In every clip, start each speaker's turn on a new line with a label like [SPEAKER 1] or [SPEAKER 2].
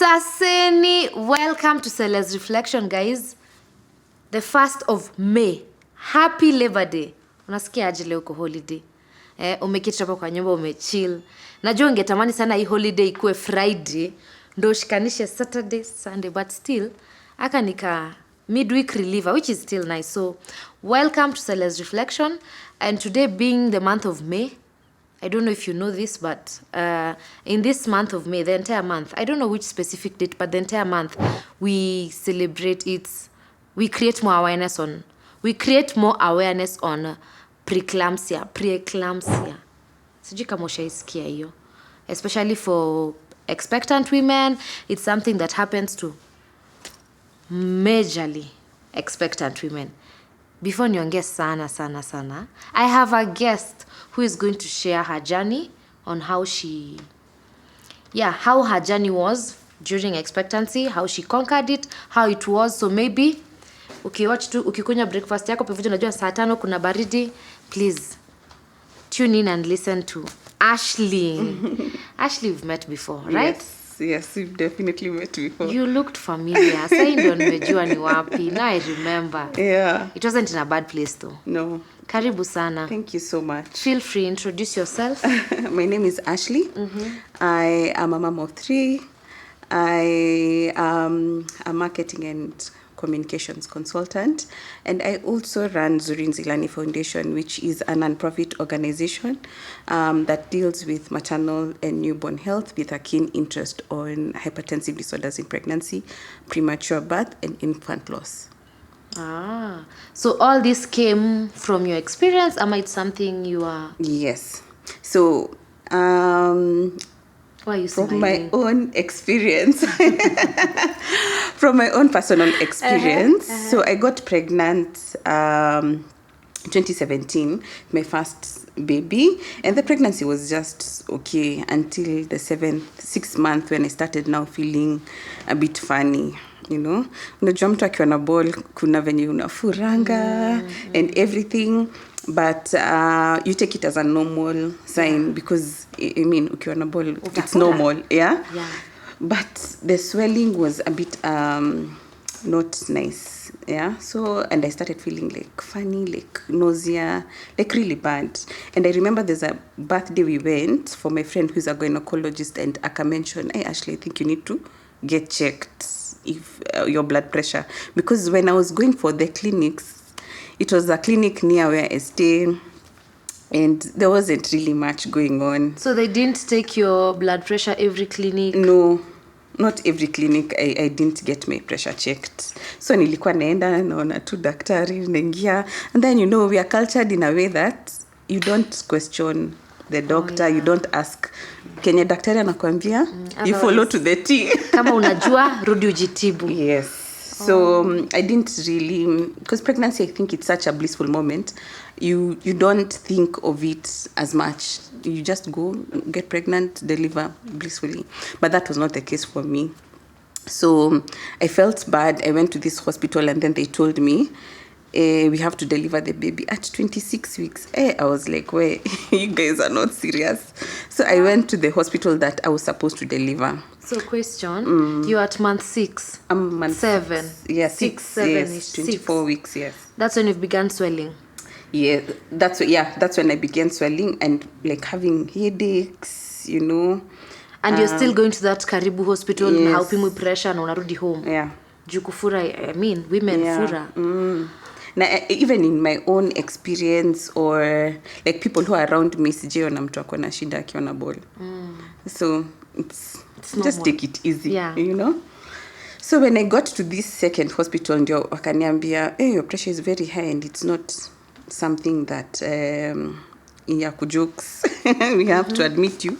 [SPEAKER 1] Saseni, welcome to Celes Reflection, guys. The 1st of May. Happy Labor Day. Unasikia aje leo uko holiday? Umeketi hapo kwa nyumba umechill. Najua ungetamani sana hii holiday ikuwe Friday, ndio ushikanishe Saturday, Sunday, but still aka nika midweek reliever, which is still nice. So, welcome to Celes Reflection, and today being the month of May, I don't know if you know this, but in this month of May, the entire month, I don't know which specific date, but the entire month, we celebrate we create more awareness on preeclampsia. Sijui kama ushaisikia hiyo. Especially for expectant women, it's something that happens to majorly expectant women. Before niongee sana, I have a guest who is going to share her journey on how her journey was during expectancy, how she conquered it, how it was. So maybe ukikunywa breakfast yako pevuja, najua saa 5 kuna baridi, please tune in and listen to Ashley. Ashley, we've met before, right?
[SPEAKER 2] Yes, we've definitely met before.
[SPEAKER 1] You looked familiar. Sasa ndio nimejua ni wapi. Now I remember.
[SPEAKER 2] Yeah.
[SPEAKER 1] It wasn't in a bad place though.
[SPEAKER 2] No.
[SPEAKER 1] Karibu sana.
[SPEAKER 2] Thank you so much.
[SPEAKER 1] Feel free, introduce yourself.
[SPEAKER 2] My name is Ashley. I am a mom of 3. I am a marketing and communications consultant, and I also run Zurin Zilani Foundation, which is a non-profit organization that deals with maternal and newborn health with a keen interest on hypertensive disorders in pregnancy, premature birth, and infant loss.
[SPEAKER 1] So all this came from your experience, or it's something you are?
[SPEAKER 2] Yes. So
[SPEAKER 1] why are you
[SPEAKER 2] from
[SPEAKER 1] smiling?
[SPEAKER 2] my own experience, from my own personal experience. So I got pregnant 2017, my first baby, and the pregnancy was just okay until the 6th month when I started now feeling a bit funny. You know, unajua mtu akiwa na ball kuna venye unafuranga and everything, but you take it as a normal sign because I mean ukiwa na ball it's normal, yeah. But the swelling was a bit not nice, yeah. So and I started feeling like funny, like nausea, like really bad. And I remember there's a birthday we went for my friend who's a gynecologist, and Aka mentioned, hey Ashley, I think you need to get checked if your blood pressure, because when I was going for the clinics, it was a clinic near where I stay, and there wasn't really much going on.
[SPEAKER 1] So they didn't take your blood pressure every clinic?
[SPEAKER 2] No, not every clinic. I didn't get my pressure checked. So nilikuwa naenda naona tu daktari naingia, and then we are cultured in a way that you don't question the doctor, you don't ask kenye daktari anakuambia, you follow to the T.
[SPEAKER 1] Kama unajua rudi ujitibu.
[SPEAKER 2] Yes. So I didn't really, because pregnancy, I think it's such a blissful moment. You don't think of it as much. You just go, get pregnant, deliver blissfully. But that was not the case for me. So I felt bad. I went to this hospital, and then they told me, we have to deliver the baby at 26 weeks. I was like, wait, you guys are not serious. So I went to the hospital that I was supposed to deliver.
[SPEAKER 1] So question, you're at month 6?
[SPEAKER 2] I'm month
[SPEAKER 1] 7.
[SPEAKER 2] Yeah,
[SPEAKER 1] 6,
[SPEAKER 2] 6,
[SPEAKER 1] 7,
[SPEAKER 2] yes, 24 weeks, yes.
[SPEAKER 1] That's when you've begun swelling?
[SPEAKER 2] Yeah, that's when I began swelling and like having headaches, And
[SPEAKER 1] you're still going to that Karibu hospital,
[SPEAKER 2] yes.
[SPEAKER 1] Haupimwi pressure na unarudi home?
[SPEAKER 2] Yeah.
[SPEAKER 1] Jukufura, I mean, women fura.
[SPEAKER 2] Now, even in my own experience, or like people who are around me, sijaona mtu ako na shida akiwa na ball. So it's just take it easy, So when I got to this second hospital, ndio wakaniambia, your pressure is very high and it's not something that ya kujokes. We have to admit you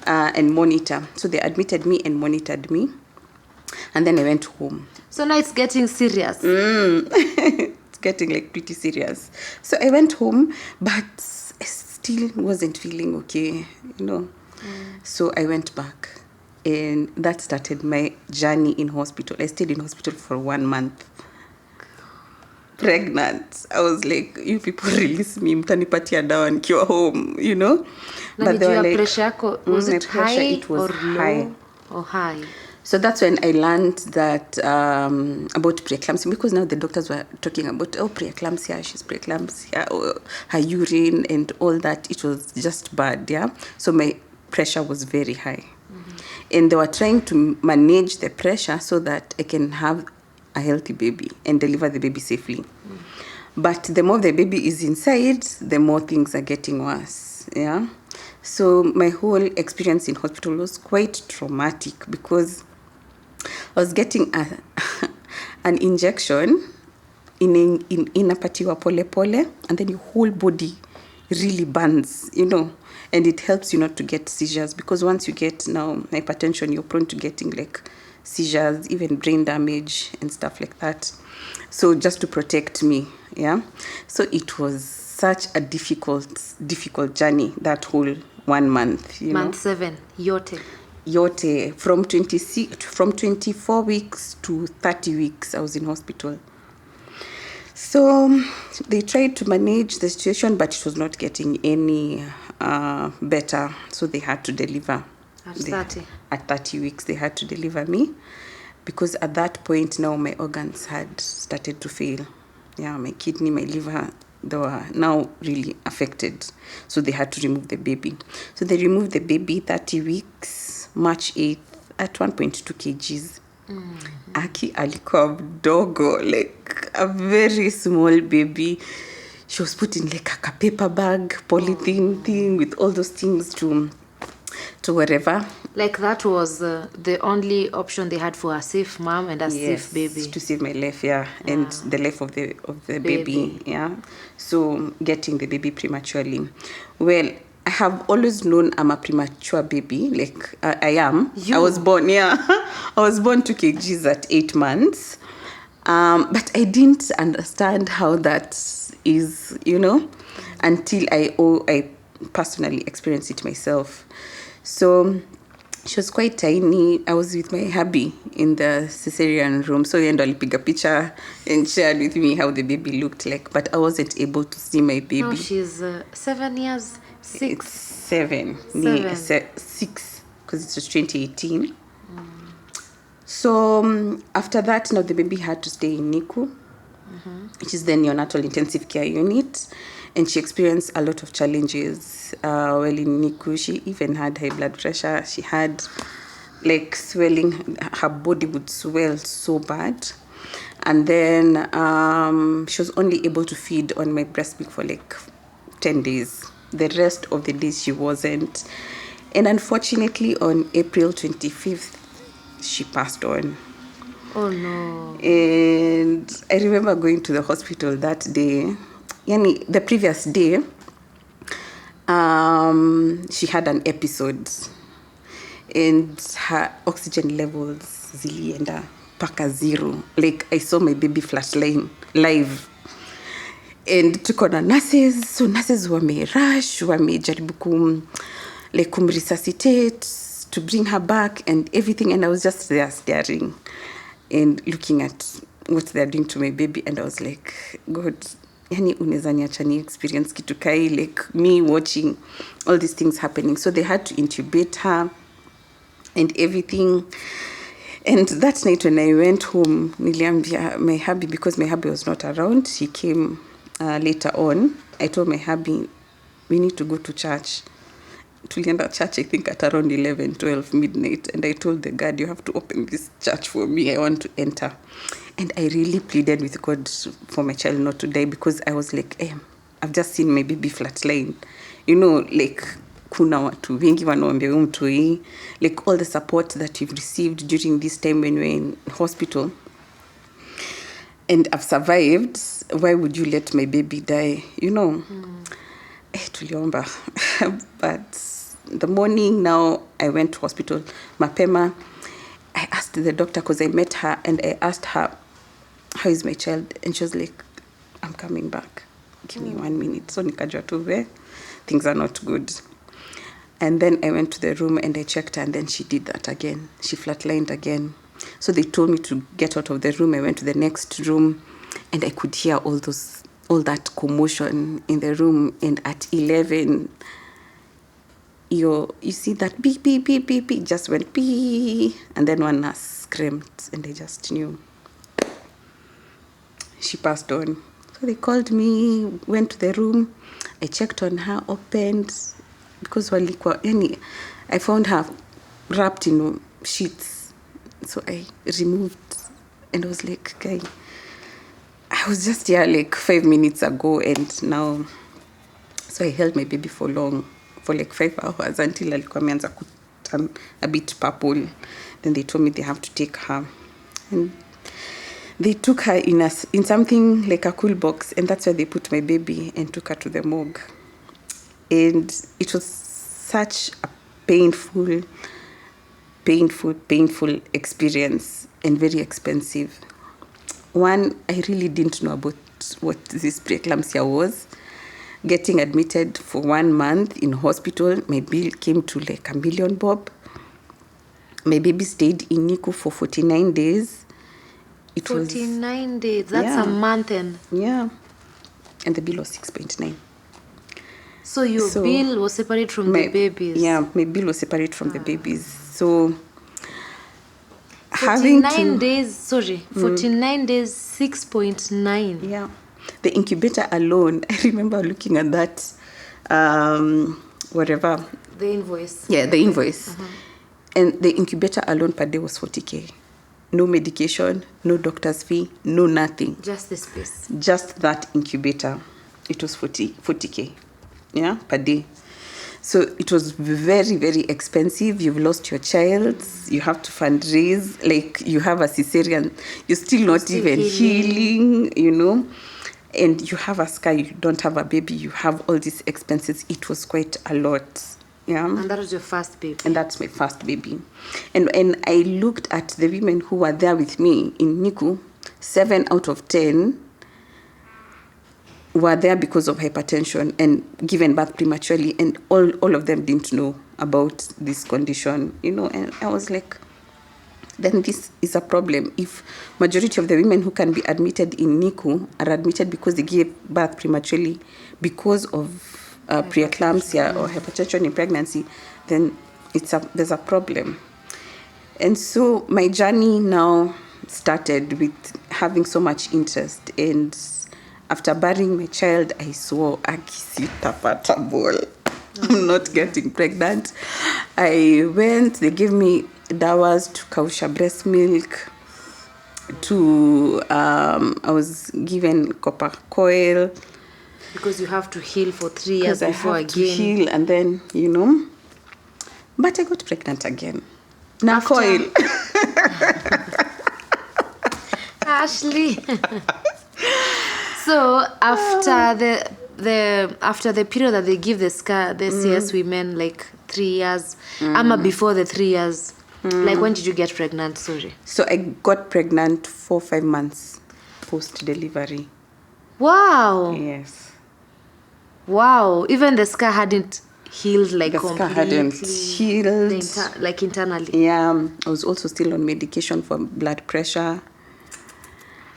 [SPEAKER 2] and monitor. So they admitted me and monitored me, and then I went home.
[SPEAKER 1] So now it's getting serious.
[SPEAKER 2] Getting like pretty serious. So I went home, but I still wasn't feeling okay, So I went back, and that started my journey in hospital. I stayed in hospital for 1 month. Pregnant. I was like, you people release me, mtanipatia dawa nikiwa home,
[SPEAKER 1] But they were like, pressure was it high
[SPEAKER 2] it was
[SPEAKER 1] or low?
[SPEAKER 2] high.
[SPEAKER 1] Or high?
[SPEAKER 2] So that's when I learned that about preeclampsia, because now the doctors were talking about, preeclampsia, she's preeclampsia, her urine and all that. It was just bad, yeah. So my pressure was very high. And they were trying to manage the pressure so that I can have a healthy baby and deliver the baby safely. But the more the baby is inside, the more things are getting worse, yeah. So my whole experience in hospital was quite traumatic, because I was getting an injection inapatiwa pole pole, and then your whole body really burns, and it helps you not to get seizures, because once you get now hypertension, you're prone to getting like seizures, even brain damage and stuff like that. So just to protect me, yeah. So it was such a difficult journey, that whole 1 month,
[SPEAKER 1] Month 7,
[SPEAKER 2] yote from 24 weeks to 30 weeks I was in hospital. So they tried to manage the situation, but it was not getting any better. So they had to deliver. At 30 weeks, they had to deliver me, because at that point now my organs had started to fail. Yeah, my kidney, my liver, they were now really affected. So they had to remove the baby. So they removed the baby 30 weeks, March 8th, at 1.2 kgs. Aki alikuwa mdogo, like a very small baby. She was put in like a paper bag, polythene thing with all those things to wherever.
[SPEAKER 1] Like that was the only option they had for a safe mom and a safe baby.
[SPEAKER 2] To save my life, yeah, and the life of the baby, yeah. So getting the baby prematurely. Well, I have always known I'm a premature baby, like I am. I was born 2 kgs at 8 months. But I didn't understand how that is, until I personally experienced it myself. So she was quite tiny. I was with my hubby in the cesarean room. So yeye ndo alipiga picha and shared with me how the baby looked like. But I wasn't able to see my baby.
[SPEAKER 1] Now she's 7 years, 6.
[SPEAKER 2] It's 7. 6, because it was 2018. So after that, now the baby had to stay in NICU, which is the neonatal intensive care unit. And she experienced a lot of challenges while in NICU. She even had high blood pressure. She had like swelling. Her body would swell so bad. And then she was only able to feed on my breast milk for like 10 days. The rest of the days she wasn't. And unfortunately, on April 25th, she passed on.
[SPEAKER 1] Oh no.
[SPEAKER 2] And I remember going to the hospital that day. The previous day, she had an episode, and her oxygen levels zilienda paka 0. Like I saw my baby flatline live. And tuko na nurses, so nurses wamerush, wamejaribu kumresuscitate, to bring her back and everything. And I was just there staring and looking at what they're doing to my baby. And I was like, God, unaweza niacha ni experience kitu kai, like me watching all these things happening. So they had to intubate her and everything. And that night when I went home, niliambia my hubby, because my hubby was not around. He came later on. I told my hubby, we need to go to church. Tulienda church, I think at around 11, 12 midnight. And I told the guard, you have to open this church for me. I want to enter. And I really pleaded with God for my child not to die, because I was like, I've just seen my baby flatline. Like, kuna watu wengi wanaoambia mtoi, like all the support that you've received during this time when you're in hospital. And I've survived. Why would you let my baby die? Tuliomba. But the morning now, I went to hospital. Mapema, I asked the doctor, because I met her, and I asked her, how is my child? And she was like, I'm coming back. Give me 1 minute. So nikajua tu things are not good. And then I went to the room and I checked her, and then she did that again. She flatlined again. So they told me to get out of the room. I went to the next room, and I could hear all that commotion in the room. And at 11, you see that beep, beep, beep, beep, beep, just went beep, and then one nurse screamed, and I just knew. She passed on. So they called me, went to the room, I checked on her, opened, because I found her wrapped in sheets. So I removed, and I was like, guy, I was just here like 5 minutes ago, and now, so I held my baby for like 5 hours until alikuwa ameanza kuturn a bit purple. Then they told me they have to take her, and they took her in something like a cool box, and that's where they put my baby and took her to the morgue. And it was such a painful experience, and very expensive. One, I really didn't know about what this preeclampsia was. Getting admitted for 1 month in hospital, my bill came to like $1 million bob. My baby stayed in NICU for 49 days. It
[SPEAKER 1] 49 days, that's a month. And
[SPEAKER 2] the bill was 6.9.
[SPEAKER 1] So your bill was separate from the babies?
[SPEAKER 2] Yeah, my bill was separate from the babies. So
[SPEAKER 1] 49 days, 6.9.
[SPEAKER 2] Yeah. The incubator alone, I remember looking at that, whatever.
[SPEAKER 1] The invoice.
[SPEAKER 2] Yeah, the invoice. And the incubator alone per day was 40K. No medication, no doctor's fee, no nothing.
[SPEAKER 1] Just the space.
[SPEAKER 2] Just that incubator. It was 40K, yeah, per day. So it was very, very expensive. You've lost your child. You have to fundraise. Like, you have a cesarean. You're still not even healing, you know. And you have a scar. You don't have a baby. You have all these expenses. It was quite a lot. Yeah.
[SPEAKER 1] And that was your first baby?
[SPEAKER 2] And that's my first baby. And I looked at the women who were there with me in NICU. 7 out of 10 were there because of hypertension and given birth prematurely, and all of them didn't know about this condition, you know. And I was like, then this is a problem. If majority of the women who can be admitted in NICU are admitted because they gave birth prematurely because of preeclampsia or hypertension in pregnancy, then there's a problem. And so my journey now started with having so much interest, and after burying my child, I swore, akisitapatable, I'm not getting pregnant. I went, they gave me dawahs to kausha breast milk, I was given copper coil.
[SPEAKER 1] Because you have to heal for 3 years before again.
[SPEAKER 2] To heal, and then, you know. But I got pregnant again. Now coil.
[SPEAKER 1] Ashley. So after the period that they give the CS women, like 3 years, before the 3 years, like, when did you get pregnant? Sorry.
[SPEAKER 2] So I got pregnant 4-5 months post delivery.
[SPEAKER 1] Wow.
[SPEAKER 2] Yes.
[SPEAKER 1] Wow. Even the scar hadn't healed, like, completely.
[SPEAKER 2] The scar hadn't healed.
[SPEAKER 1] Like internally.
[SPEAKER 2] Yeah. I was also still on medication for blood pressure.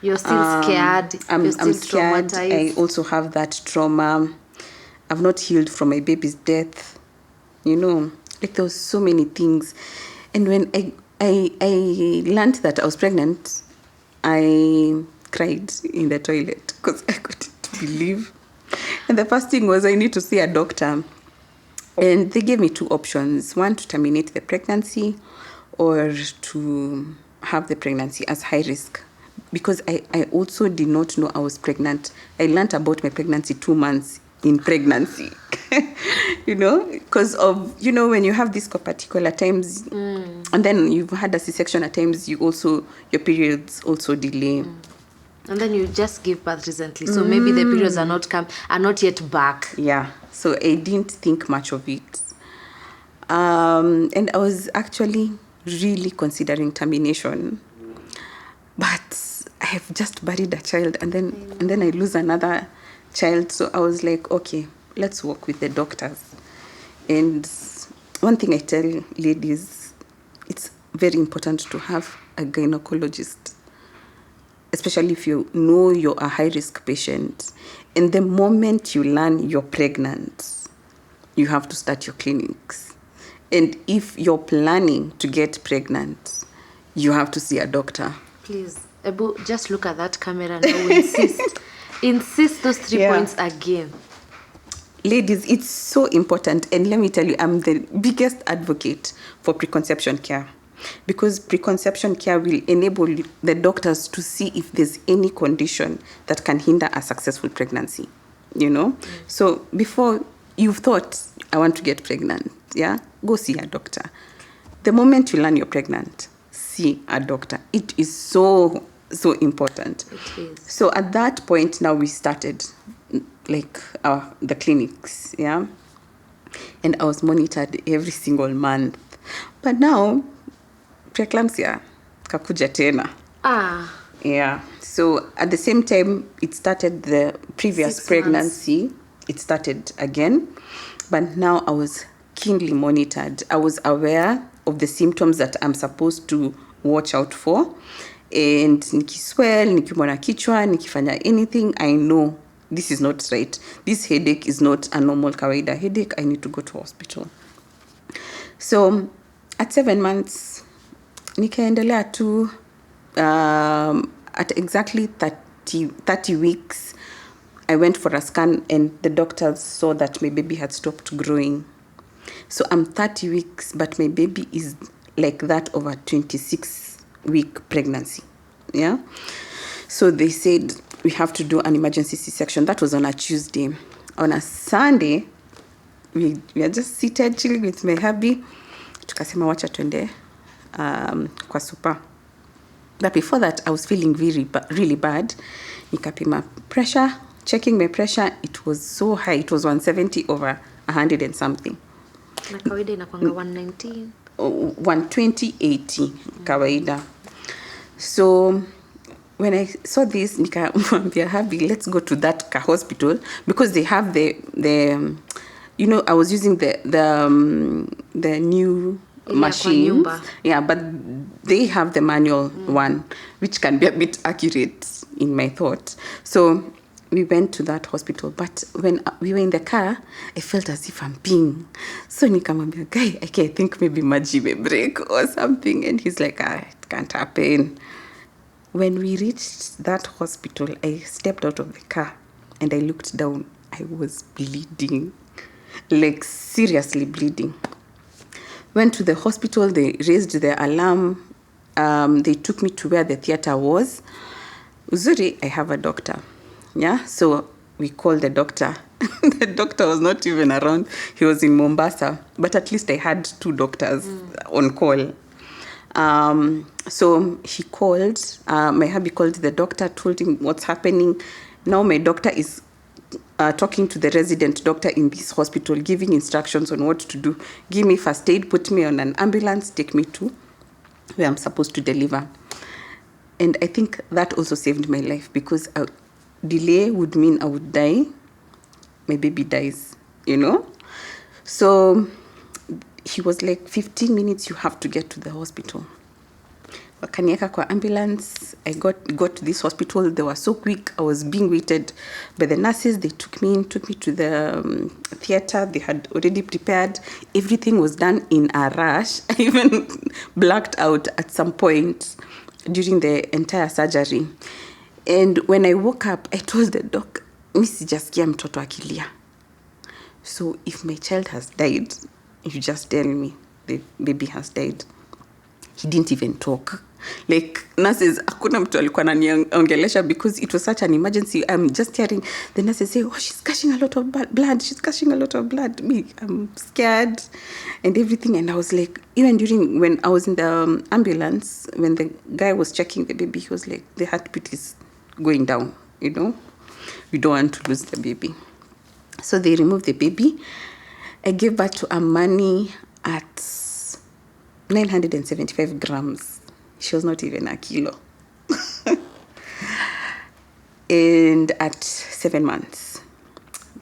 [SPEAKER 1] You're still scared.
[SPEAKER 2] I'm
[SPEAKER 1] still
[SPEAKER 2] scared.
[SPEAKER 1] traumatized.
[SPEAKER 2] I also have that trauma. I've not healed from my baby's death. You know, like, there was so many things. And when I learned that I was pregnant, I cried in the toilet because I couldn't believe. And the first thing was, I need to see a doctor. And they gave me 2 options. One, to terminate the pregnancy, or to have the pregnancy as high risk. Because I also did not know I was pregnant. I learned about my pregnancy 2 months in pregnancy. You know, because of, you know, when you have this particular times, and then you've had a C-section at times, your periods also delay.
[SPEAKER 1] And then you just give birth recently, so maybe the periods are not yet back.
[SPEAKER 2] Yeah, so I didn't think much of it. And I was actually really considering termination. But I have just buried a child, and then I lose another child. So I was like, okay, let's work with the doctors. And one thing I tell ladies, it's very important to have a gynecologist, especially if you know you're a high-risk patient. And the moment you learn you're pregnant, you have to start your clinics. And if you're planning to get pregnant, you have to see a doctor.
[SPEAKER 1] Please, Ebu, just look at that camera now. Insist those 3 points again.
[SPEAKER 2] Ladies, it's so important. And let me tell you, I'm the biggest advocate for preconception care, because preconception care will enable the doctors to see if there's any condition that can hinder a successful pregnancy, you know? So before you've thought, I want to get pregnant, go see a doctor. The moment you learn you're pregnant, see a doctor. It is so important.
[SPEAKER 1] It is.
[SPEAKER 2] So at that point, now we started the clinics, and I was monitored every single month. But now, preeclampsia kakuja tena. Yeah. So at the same time, it started the previous
[SPEAKER 1] 6
[SPEAKER 2] pregnancy. It started again. But now I was keenly monitored. I was aware of the symptoms that I'm supposed to watch out for. And nikiswell, nikimona kichwa, nikifanya anything, I know this is not right. This headache is not a normal kawaida headache. I need to go to hospital. So at 7 months, nikaendelea tu at exactly 30 weeks, I went for a scan and the doctors saw that my baby had stopped growing. So I'm 30 weeks, but my baby is like that of a 26-week pregnancy. Yeah. So they said we have to do an emergency C-section. That was on a Tuesday. On a Sunday, we are just seated chilling with my hubby. Tukasema wacha twende kwa super. But before that, I was feeling really bad. Nikapima pressure, checking my pressure. It was so high. It was 170 over 100 and something.
[SPEAKER 1] Na kawaida inakuanga 119.
[SPEAKER 2] 120/80 kawaida. So when I saw this, nikamwambia hubby, let's go to that hospital, because they have the I was using the new machines. Yeah, but they have the manual one, which can be a bit accurate in my thought. So we went to that hospital, but when we were in the car, I felt as if I'm peeing. So nikamwambia, guy, I think maybe maji may break or something. And he's like, it can't happen. When we reached that hospital, I stepped out of the car and I looked down. I was bleeding, like seriously bleeding. Went to the hospital, they raised the alarm. They took me to where the theater was. Uzuri, I have a doctor. Yeah, so we called the doctor. The doctor was not even around. He was in Mombasa. But at least I had 2 doctors on call. So he called, my hubby called the doctor, told him what's happening. Now my doctor is talking to the resident doctor in this hospital, giving instructions on what to do. Give me first aid, put me on an ambulance, take me to where I'm supposed to deliver. And I think that also saved my life, because a delay would mean I would die. My baby dies, So he was like, 15 minutes, you have to get to the hospital. Wakanieka kwa ambulance. I got to this hospital. They were so quick. I was being waited by the nurses. They took me to the theater. They had already prepared. Everything was done in a rush. I even blacked out at some point during the entire surgery. And when I woke up, I told the doc, mi sijasikia mtoto akilia. So if my child has died, you just tell me the baby has died. He didn't even talk. Like, nurses, hakuna mtu alikuwa ananiongelesha, because it was such an emergency. I'm just hearing the nurses say, she's gushing a lot of blood. She's gushing a lot of blood. Me, I'm scared and everything. And I was like, even when I was in the ambulance, when the guy was checking the baby, he was like, the heartbeat is going down, We don't want to lose the baby. So they removed the baby. I gave birth to Amani at 975 grams. She was not even a kilo. And at 7 months,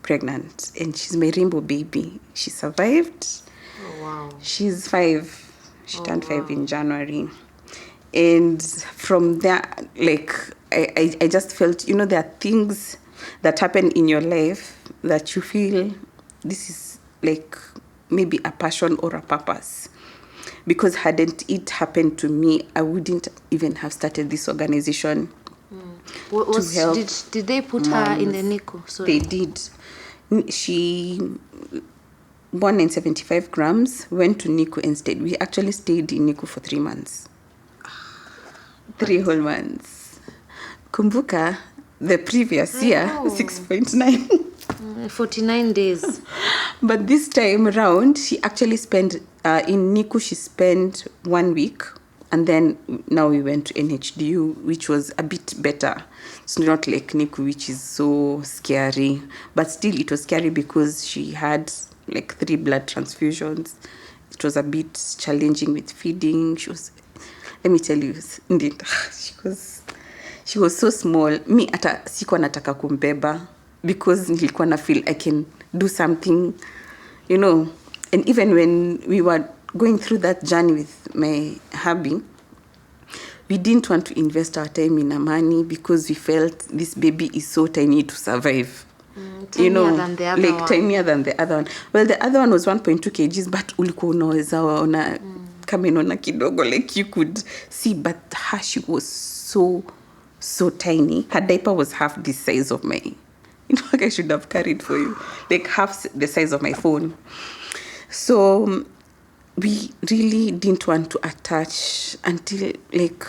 [SPEAKER 2] pregnant. And she's my rainbow baby. She survived.
[SPEAKER 1] Oh, wow.
[SPEAKER 2] She's 5. She turned 5 in January. And from there, like, I just felt, there are things that happen in your life that you feel, this is like maybe a passion or a purpose. Because hadn't it happened to me, I wouldn't even have started this organization to help.
[SPEAKER 1] Did they put her in the NICU?
[SPEAKER 2] They
[SPEAKER 1] Sorry.
[SPEAKER 2] did. She born in 75 grams, went to NICU instead. We actually stayed in NICU for 3 months. 3 whole months. Kumbuka, the previous year, 6.9.
[SPEAKER 1] 49 days.
[SPEAKER 2] But this time around, she actually spent, in NICU, she spent 1 week. And then now we went to NHDU, which was a bit better. It's not like NICU, which is so scary. But still, it was scary because she had like 3 blood transfusions. It was a bit challenging with feeding. She was, let me tell you, indeed, she was so small. Me, ata sikuwa nataka kumbeba because nilikuwa na feel I can do something, you know. And even when we were going through that journey with my hubby, we didn't want to invest our time in money because we felt this baby is so tiny to survive.
[SPEAKER 1] Tinier than the other one.
[SPEAKER 2] Tinier than the other one. Well, the other one was 1.2 kgs, but ulikuwa unaweza ona kama inaona kidogo, like you could see, but her, she was so tiny. Her diaper was half the size of my, like I should have carried for you, like half the size of my phone. So we really didn't want to attach until like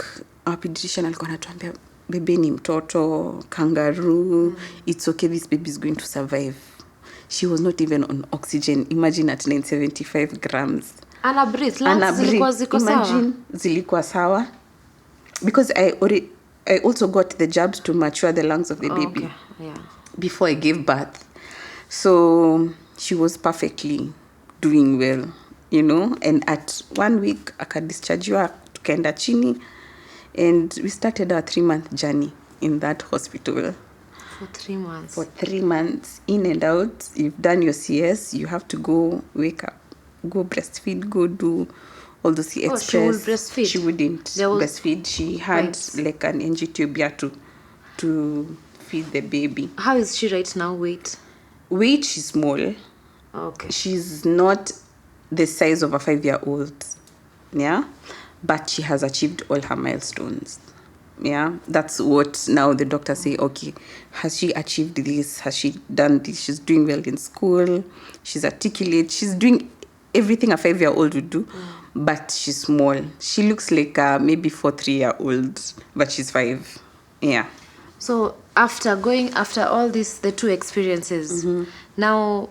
[SPEAKER 2] our pediatrician alikuwa anatuambia baby ni mtoto, kangaroo, it's okay, this baby is going to survive. She was not even on oxygen. Imagine at 975 grams.
[SPEAKER 1] Ana breathe, lungs zilikuwa ziko sawa.
[SPEAKER 2] Imagine zilikuwa sawa. Because I also got the jabs to mature the lungs of the baby.
[SPEAKER 1] Okay. Yeah.
[SPEAKER 2] Before I gave birth. So she was perfectly doing well, you know. And at 1 week, akadischargiwa, tukaenda chini. And we started our 3-month journey in that hospital.
[SPEAKER 1] For 3 months.
[SPEAKER 2] For 3 months, in and out. You've done your CS, you have to go wake up, go breastfeed, go do all those express.
[SPEAKER 1] She would breastfeed?
[SPEAKER 2] She wouldn't breastfeed. She had like an NG tube to feed the baby.
[SPEAKER 1] How is she right now, weight?
[SPEAKER 2] Weight, she's small.
[SPEAKER 1] Okay.
[SPEAKER 2] She's not the size of a 5-year-old. Yeah. But she has achieved all her milestones. Yeah, that's what now the doctors say, okay, has she achieved this? Has she done this? She's doing well in school. She's articulate. She's doing everything a 5-year-old would do, but she's small. She looks like maybe 3-year-old, but she's 5. Yeah.
[SPEAKER 1] So after all this, the 2 experiences, now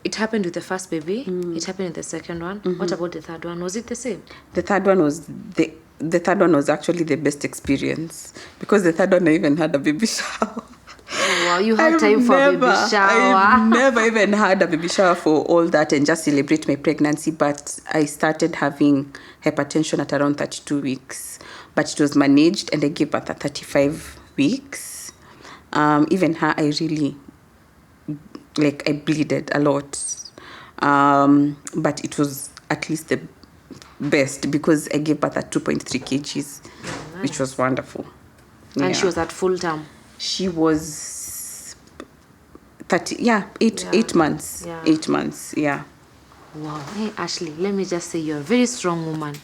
[SPEAKER 1] it happened with the first baby. It happened with the second one. What about the third one? Was it the same?
[SPEAKER 2] The third one was actually the best experience because the third one I even had a baby shower.
[SPEAKER 1] Oh, wow, you had time for a baby shower.
[SPEAKER 2] I've never even had a baby shower for all that and just celebrate my pregnancy. But I started having hypertension at around 32 weeks. But it was managed and I gave birth at 35 weeks. Even her, I really, like, I bleeded a lot. But it was at least the best because I gave birth at 2.3 kgs, which was wonderful.
[SPEAKER 1] And she was at full term?
[SPEAKER 2] She was 8 months.
[SPEAKER 1] Yeah.
[SPEAKER 2] 8 months, yeah.
[SPEAKER 1] Wow. Hey, Ashley, let me just say you're a very strong woman.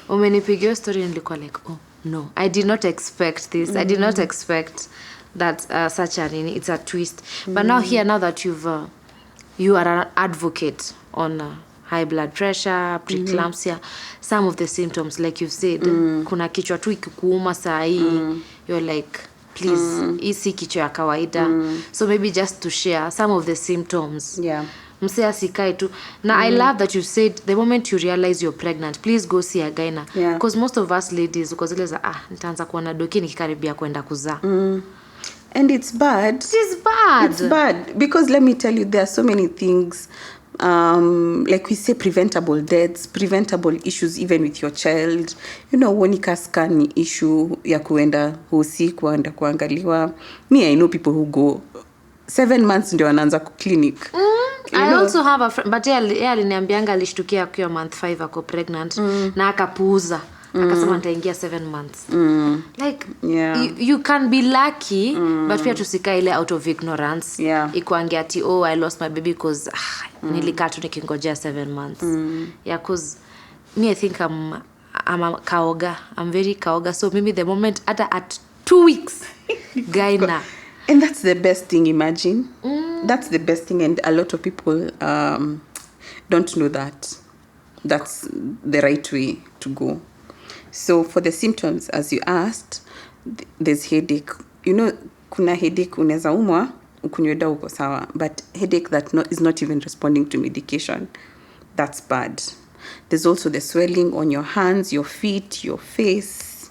[SPEAKER 1] Umenipigia your story and look like, oh, no, I did not expect this. I did not expect that such it's a twist. But now that you are an advocate on high blood pressure, preeclampsia, some of the symptoms, like you said, kuna kichwa tu ikikuuma saa hii, you're like, please, hii si kichwa ya kawaida. So maybe just to share some of the symptoms.
[SPEAKER 2] Yeah.
[SPEAKER 1] Mse asikae tu. Now, I love that you said the moment you realize you're pregnant, please go see a gyna.
[SPEAKER 2] Yeah.
[SPEAKER 1] Because most of us ladies, because nitaanza kuwa na doki nikikaribia kwenda kuzaa.
[SPEAKER 2] And it's bad.
[SPEAKER 1] It is bad.
[SPEAKER 2] It's bad. Because let me tell you, there are so many things, like we say, preventable deaths, preventable issues even with your child. You know, wonika scan ni issue ya kuenda hosi, kuenda kuangaliwa. Me, I know people who go 7 months ndio wanaanza clinic.
[SPEAKER 1] I also have a friend, but yeye aliniambianga alishtukia akiwa month 5 ako pregnant na akapuuza. akasema nitaingia 7 months. Like you can be lucky, but pia tusika ile out of ignorance. Ikuangia ati I lost my baby because nilikaa tu nikingojea 7 months. Yeah, cause me I think I'm a kaoga. I'm very kaoga. So maybe the moment at 2 weeks gaina.
[SPEAKER 2] And that's the best thing, imagine. That's the best thing, and a lot of people don't know that. That's the right way to go. So for the symptoms, as you asked, there's headache. You know, kuna headache unaweza umwa, ukunywe dawa uko sawa, but headache that is not even responding to medication, that's bad. There's also the swelling on your hands, your feet, your face,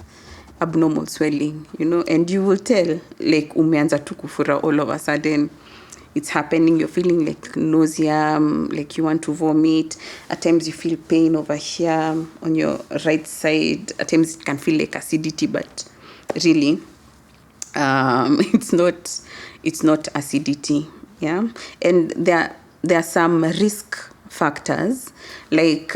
[SPEAKER 2] abnormal swelling, you know, and you will tell, like, umeanza tu kufura all of a sudden. It's happening, you're feeling like nausea, like you want to vomit. At times you feel pain over here on your right side. At times it can feel like acidity, but really, it's not acidity. Yeah, and there are some risk factors, like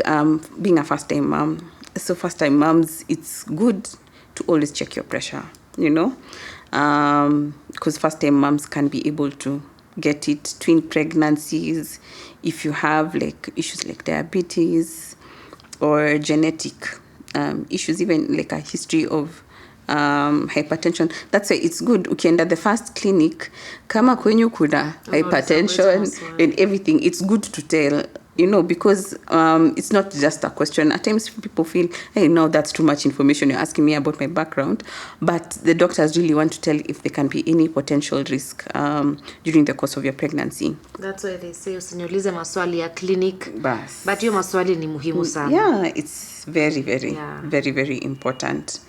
[SPEAKER 2] being a first-time mom. So first-time moms, it's good to always check your pressure, you know, because first-time moms can be able to get it, twin pregnancies, if you have like issues like diabetes or genetic issues, even like a history of hypertension. That's why it's good ukienda the first clinic kama kwenyu kuna hypertension and everything, it's good to tell, you know, because it's not just a question. At times people feel, hey, no, that's too much information, you're asking me about my background, but the doctors really want to tell if there can be any potential risk during the course of your pregnancy.
[SPEAKER 1] That's why they say usiniulize maswali ya clinic, but hiyo maswali ni muhimu sana.
[SPEAKER 2] Yeah, it's very very important.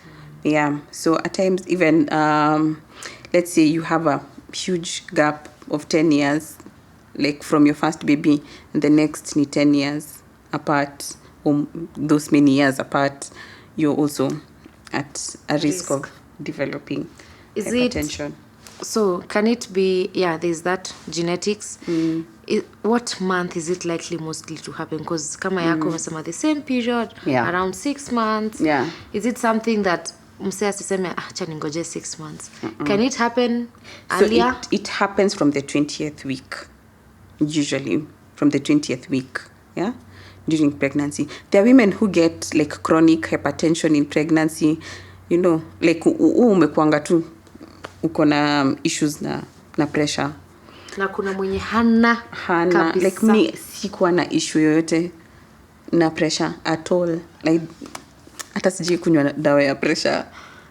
[SPEAKER 2] Yeah, so at times even let's say you have a huge gap of 10 years, like from your first baby and the next 10 years apart, or those many years apart, you're also at a risk of developing hypertension.
[SPEAKER 1] So can it be, there's that genetics. What month is it likely mostly to happen? Because kama yako umesema the same period, around 6 months. Is it something that msee asiseme acha ningoje 6 months? Can it happen earlier?
[SPEAKER 2] So it happens from the 20th week. Usually from the 20th week, during pregnancy. There are women who get like chronic hypertension in pregnancy, you know, like umekuanga tu uko na issues na pressure.
[SPEAKER 1] Na kuna mwenye hana kabisa.
[SPEAKER 2] Like me, sikuwa na issue yoyote na pressure at all. Like hata sijui kunywa dawa ya pressure.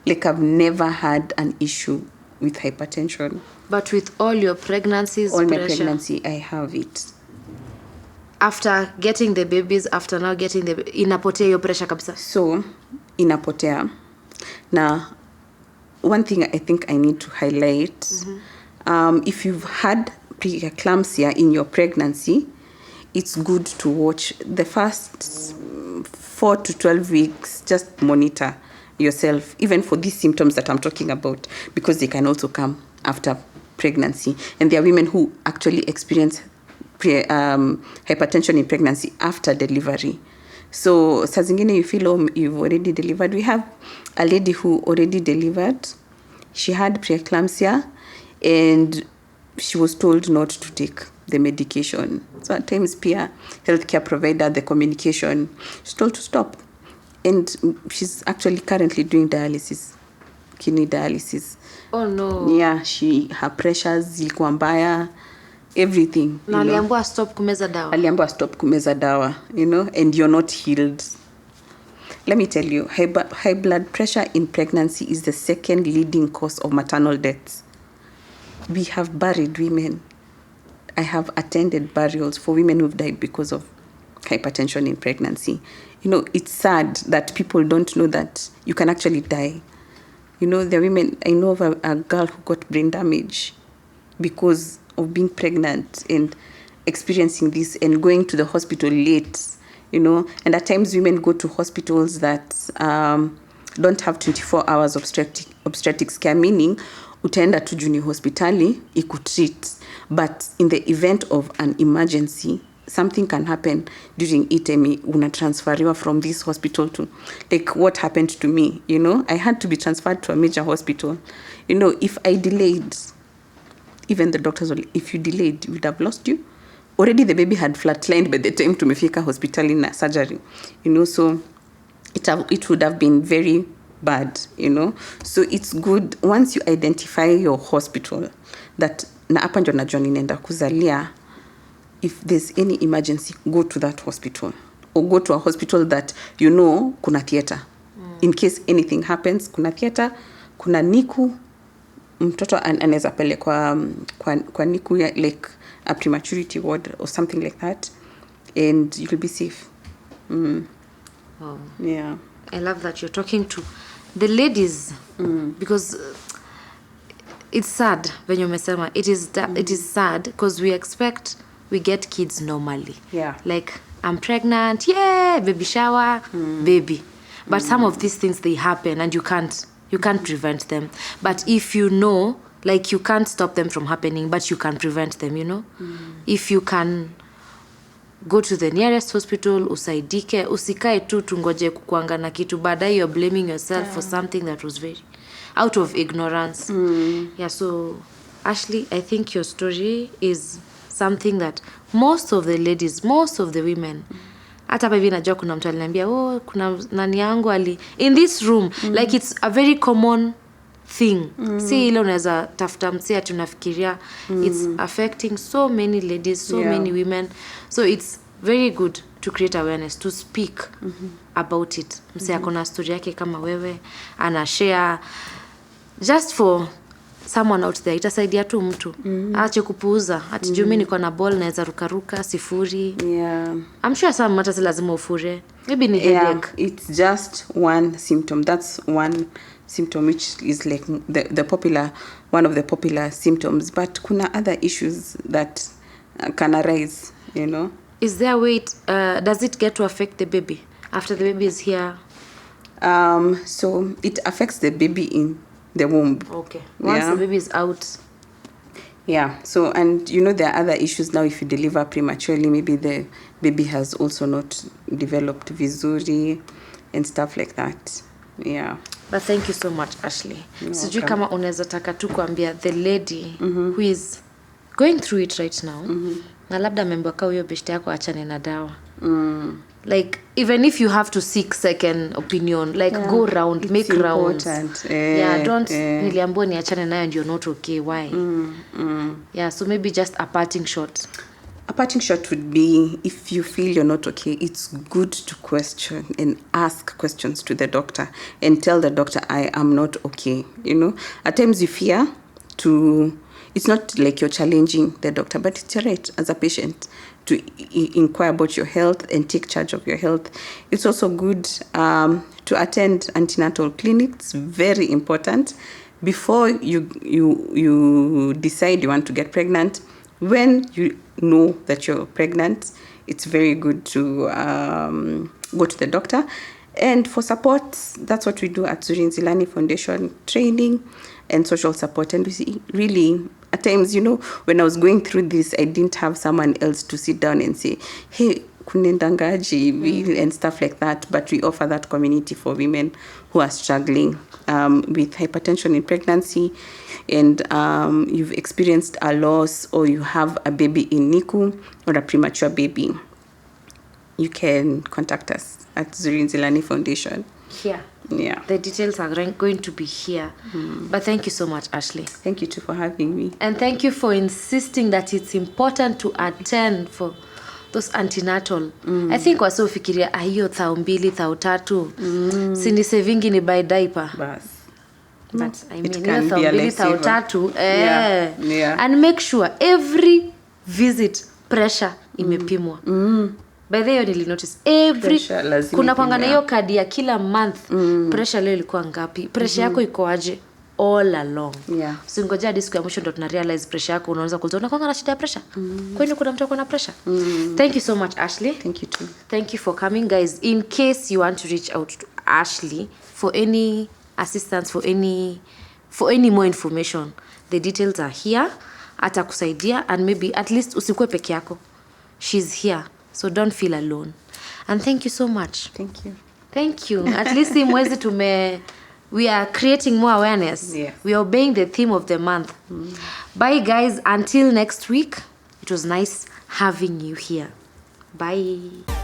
[SPEAKER 2] Like I've never had an issue with hypertension.
[SPEAKER 1] But with all your pregnancies,
[SPEAKER 2] all my pregnancy, I have it.
[SPEAKER 1] After getting the babies, after now getting the inapotea your pressure kabisa?
[SPEAKER 2] So, inapotea. Now, one thing I think I need to highlight, if you've had preeclampsia in your pregnancy, it's good to watch the first 4 to 12 weeks, just monitor yourself, even for these symptoms that I'm talking about, because they can also come after pregnancy. And there are women who actually experience hypertension in pregnancy after delivery. So saa zingine you feel you've already delivered. We have a lady who already delivered. She had preeclampsia and she was told not to take the medication. So at times peer healthcare provider, the communication, she's told to stop. And she's actually currently doing dialysis, kidney dialysis.
[SPEAKER 1] Oh no.
[SPEAKER 2] Yeah, her pressures zilikuwa mbaya, everything.
[SPEAKER 1] Na aliambiwa stop kumeza dawa.
[SPEAKER 2] Aliambiwa stop kumeza dawa, you know, and you're not healed. Let me tell you, high blood pressure in pregnancy is the second leading cause of maternal deaths. We have buried women. I have attended burials for women who've died because of hypertension in pregnancy. You know, it's sad that people don't know that you can actually die. You know, the women, I know of a girl who got brain damage because of being pregnant and experiencing this and going to the hospital late, you know. And at times women go to hospitals that don't have 24 hours of obstetrics care, meaning utaenda tu juni hospitali ikutreat. But in the event of an emergency, something can happen during itemi, una transferiwa from this hospital to, like what happened to me, you know, I had to be transferred to a major hospital. You know, if I delayed, even the doctors were, if you delayed, we would have lost you. Already the baby had flatlined by the time tumefika hospital in a surgery, you know, so it would have been very bad, you know. So it's good once you identify your hospital that na hapa ndio najua ninaenda kuzalia. If there's any emergency, go to that hospital or go to a hospital that you know kuna theater. In case anything happens, kuna theater, kuna NICU, mtoto anaweza pele kwa NICU like a prematurity ward or something like that, and you'll be safe.
[SPEAKER 1] Wow.
[SPEAKER 2] Yeah.
[SPEAKER 1] I love that you're talking to the ladies because it's sad when you umesema it is sad because we get kids normally.
[SPEAKER 2] Yeah.
[SPEAKER 1] Like I'm pregnant, yeah, baby shower, baby. But some of these things they happen and you can't prevent them. But if you know, like you can't stop them from happening, but you can prevent them, you know? If you can go to the nearest hospital, usaidike, usikae tu tungoje kukuanga na kitu baadaye you're blaming yourself for something that was very out of ignorance. Yeah, so Ashley, I think your story is something that most of the ladies, most of the women, hata hapa hivi najua kuna mtu aliniambia kuna nani yangu ali in this room, like it's a very common thing. Si ile unaweza tafuta msia tunafikiria. It's affecting so many ladies, so many women. So it's very good to create awareness, to speak about it. Msia kuna story yake kama wewe ana share just for someone out there. Itasaidia tu mtu aache kupuuza ati juu mimi niko na ball naweza rukaruka sifuri.
[SPEAKER 2] Yeah.
[SPEAKER 1] I'm sure some matters lazima ufure. Maybe ni headache.
[SPEAKER 2] It's just one symptom. That's one symptom which is like the popular, one of the popular symptoms, but kuna other issues that can arise, you know.
[SPEAKER 1] Is there a way does it get to affect the baby after the baby is here?
[SPEAKER 2] So it affects the baby in the womb.
[SPEAKER 1] Okay. Once the baby is out.
[SPEAKER 2] Yeah. So, and you know, there are other issues now. If you deliver prematurely, maybe the baby has also not developed vizuri and stuff like that. Yeah.
[SPEAKER 1] But thank you so much, Ashley. Sijui kama unaweza taka tu kuambia the lady who is going through it right now. Na labda amembiwa kwa huyo beshte yako achane na dawa. Like even if you have to seek second opinion, like go round, make rounds. Don't niliambiwa niachane nayo and you're not okay. Why? Yeah, so maybe just a parting shot.
[SPEAKER 2] A parting shot would be, if you feel you're not okay, it's good to question and ask questions to the doctor and tell the doctor, I am not okay. You know, at times you fear to, it's not like you're challenging the doctor, but it's your right as a patient to inquire about your health and take charge of your health. It's also good to attend antenatal clinics, very important. Before you decide you want to get pregnant, when you know that you're pregnant, it's very good to go to the doctor. And for support, that's what we do at Zuri Nzilani Foundation, training and social support. And we see really, at times, you know, when I was going through this, I didn't have someone else to sit down and say, hey, kunendangaji, and stuff like that. But we offer that community for women who are struggling with hypertension in pregnancy, and you've experienced a loss, or you have a baby in NICU or a premature baby. You can contact us at Zuri Nzilani Foundation.
[SPEAKER 1] Here.
[SPEAKER 2] Yeah.
[SPEAKER 1] The details are going to be here. But thank you so much, Ashley.
[SPEAKER 2] Thank you too for having me.
[SPEAKER 1] And thank you for insisting that it's important to attend for those antenatal. I think wasofikiria hiyo 2,000 3,000 sini savingi ni buy diaper. But I mean 2,000 3,000
[SPEAKER 2] yeah.
[SPEAKER 1] And make sure every visit pressure imepimwa. By the way, nili notice every kuna kwanga na hiyo kadi ya kila month pressure leo ilikuwa ngapi, pressure yako iko aje all along. Usingoje hadi siku ya mwisho ndo tuna realize pressure yako, unaanza kuona kwanga na shida ya pressure. Kwani kuna mtu akona pressure? Thank you so much, Ashley.
[SPEAKER 2] Thank you too.
[SPEAKER 1] Thank you for coming, guys. In case you want to reach out to Ashley for any assistance, for any more information, the details are here. Atakusaidia, and maybe at least usikue peke yako. she's here, so don't feel alone. And thank you so much.
[SPEAKER 2] Thank you.
[SPEAKER 1] At least hii mwezi we are creating more awareness.
[SPEAKER 2] Yes.
[SPEAKER 1] We are obeying the theme of the month. Bye guys, until next week. It was nice having you here. Bye.